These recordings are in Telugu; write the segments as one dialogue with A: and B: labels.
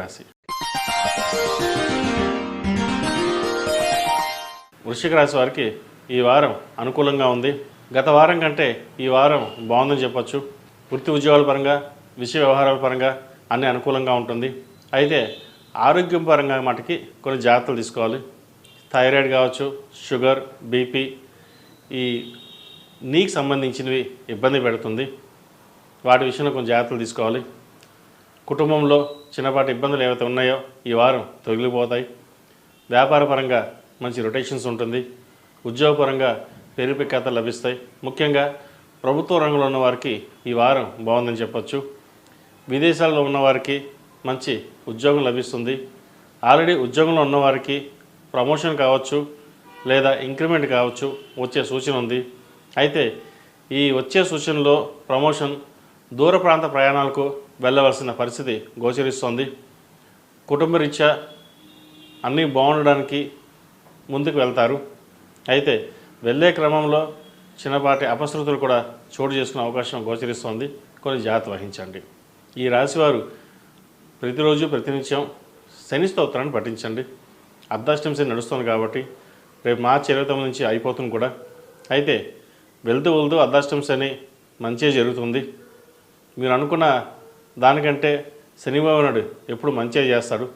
A: రాశి వృశ్చిక రాశి వారికి ఈ వారం అనుకూలంగా ఉంది. గత వారం కంటే ఈ వారం బాగుందని చెప్పొచ్చు. వృత్తి ఉద్యోగాల పరంగా, విషయ వ్యవహారాల పరంగా అన్నీ అనుకూలంగా ఉంటుంది. అయితే ఆరోగ్యం పరంగా మటుకి కొన్ని జాగ్రత్తలు తీసుకోవాలి. థైరాయిడ్ కావచ్చు, షుగర్, బీపీ, ఈ నీకు సంబంధించినవి ఇబ్బంది పెడుతుంది. వాటి విషయంలో కొంచెం జాగ్రత్తలు తీసుకోవాలి. కుటుంబంలో చిన్నపాటి ఇబ్బందులు ఏవైతే ఉన్నాయో ఈ వారం తొలగిపోతాయి. వ్యాపారపరంగా మంచి రొటేషన్స్ ఉంటుంది. ఉద్యోగపరంగా పేరు ప్రఖ్యాతలు లభిస్తాయి. ముఖ్యంగా ప్రభుత్వ రంగంలో ఉన్న వారికి ఈ వారం బాగుందని చెప్పొచ్చు. విదేశాల్లో ఉన్నవారికి మంచి ఉద్యోగం లభిస్తుంది. ఆల్రెడీ ఉద్యోగంలో ఉన్నవారికి ప్రమోషన్ కావచ్చు లేదా ఇంక్రిమెంట్ కావచ్చు వచ్చే సూచన ఉంది. అయితే ఈ వచ్చే సూచనలో ప్రమోషన్ దూర ప్రాంత ప్రయాణాలకు వెళ్ళవలసిన పరిస్థితి గోచరిస్తోంది. కుటుంబరీత్యా అన్నీ బాగుండడానికి ముందుకు వెళ్తారు. అయితే వెళ్ళే క్రమంలో చిన్నపాటి అపశృతులు కూడా చోటు చేసుకునే అవకాశం గోచరిస్తోంది. కొన్ని జాగ్రత్త వహించండి. ఈ రాశివారు ప్రతిరోజు ప్రతినిత్యం శని స్తోత్రాన్ని పఠించండి. అర్ధాష్టమి శని నడుస్తుంది కాబట్టి రేపు మార్చి 29 నుంచి అయిపోతుంది కూడా. అయితే వెళ్తూ అర్ధాష్టమి శని మంచిగా జరుగుతుంది. మీరు అనుకున్న దానికంటే శనివారుడు ఎప్పుడు మంచిగా చేస్తాడు.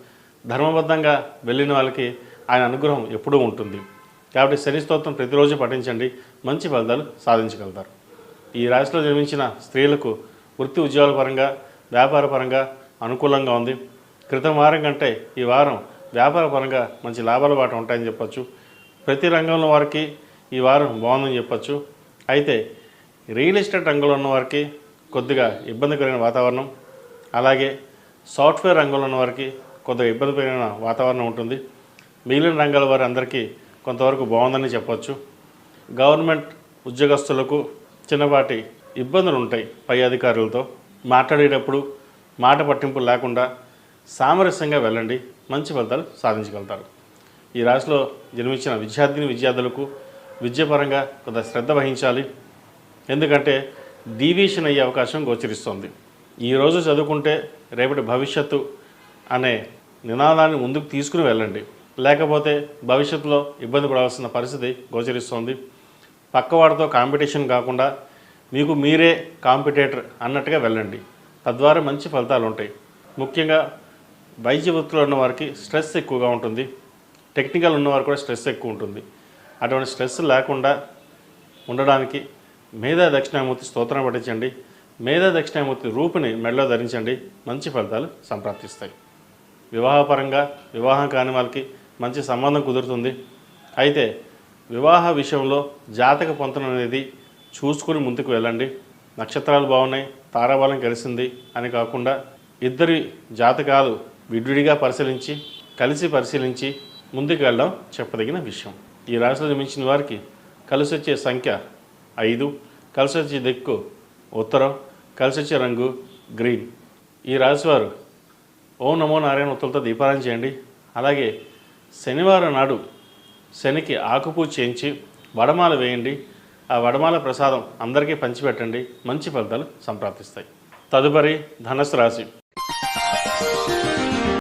A: ధర్మబద్ధంగా వెళ్ళిన వాళ్ళకి ఆయన అనుగ్రహం ఎప్పుడూ ఉంటుంది. కాబట్టి శని స్తోత్రం ప్రతిరోజు పఠించండి, మంచి ఫలితాలు సాధించగలుగుతారు. ఈ రాశిలో జన్మించిన స్త్రీలకు వృత్తి ఉద్యోగాల పరంగా, వ్యాపార పరంగా అనుకూలంగా ఉంది. క్రితం వారం కంటే ఈ వారం వ్యాపార పరంగా మంచి లాభాల బాట ఉంటాయని చెప్పచ్చు. ప్రతి రంగంలో వారికి ఈ వారం బాగుందని చెప్పచ్చు. అయితే రియల్ ఎస్టేట్ రంగంలో ఉన్న వారికి కొద్దిగా ఇబ్బందికరమైన వాతావరణం, అలాగే సాఫ్ట్వేర్ రంగంలో ఉన్న వారికి కొద్దిగా ఇబ్బందికరమైన వాతావరణం ఉంటుంది. మిగిలిన రంగాల వారి అందరికీ కొంతవరకు బాగుందని చెప్పవచ్చు. గవర్నమెంట్ ఉద్యోగస్తులకు చిన్నపాటి ఇబ్బందులు ఉంటాయి. పై అధికారులతో మాట్లాడేటప్పుడు మాట పట్టింపు లేకుండా సామరస్యంగా వెళ్ళండి, మంచి ఫలితాలు సాధించగలుగుతారు. ఈ రాశిలో జన్మించిన విద్యార్థులకు విద్యాపరంగా కొంత శ్రద్ధ వహించాలి. ఎందుకంటే డీవియేషన్ అయ్యే అవకాశం గోచరిస్తుంది. ఈరోజు చదువుకుంటే రేపటి భవిష్యత్తు అనే నినాదాన్ని ముందుకు తీసుకుని వెళ్ళండి. లేకపోతే భవిష్యత్తులో ఇబ్బంది పడాల్సిన పరిస్థితి గోచరిస్తుంది. పక్కవాడితో కాంపిటీషన్ కాకుండా మీకు మీరే కాంపిటేటర్ అన్నట్టుగా వెళ్ళండి. తద్వారా మంచి ఫలితాలు ఉంటాయి. ముఖ్యంగా వైద్య వృత్తిలో ఉన్న వారికి స్ట్రెస్ ఎక్కువగా ఉంటుంది. టెక్నికల్ ఉన్నవారు కూడా స్ట్రెస్ ఎక్కువ ఉంటుంది. అటువంటి స్ట్రెస్ లేకుండా ఉండడానికి మేధా దక్షిణామూర్తి స్తోత్రం పఠించండి. మేధా దక్షిణామూర్తి రూపుని మెడలో ధరించండి, మంచి ఫలితాలు సంప్రాప్తిస్తాయి. వివాహపరంగా వివాహం కాని వాళ్ళకి మంచి సంబంధం కుదురుతుంది. అయితే వివాహ విషయంలో జాతక పొంతన అనేది చూసుకుని ముందుకు వెళ్ళండి. నక్షత్రాలు బాగున్నాయి, తారాబలం కలిసింది అని కాకుండా ఇద్దరి జాతకాలు విడివిడిగా పరిశీలించి ముందుకు వెళ్ళడం చెప్పదగిన విషయం. ఈ రాశిలో జన్మించిన వారికి కలిసి వచ్చే సంఖ్య 5, కలిసి వచ్చే దిక్కు ఉత్తరం, కలిసి వచ్చే రంగు గ్రీన్. ఈ రాశివారు ఓం నమో నారాయణ ఒత్తులతో దీపారాధన చేయండి. అలాగే శనివారం నాడు శనికి ఆకుపూజ చేయించి వడమాల వేయండి. ఆ వడమాల ప్రసాదం అందరికీ పంచిపెట్టండి, మంచి ఫలితాలు సంప్రాప్తిస్తాయి. తదుపరి ధనుస్సు రాశి.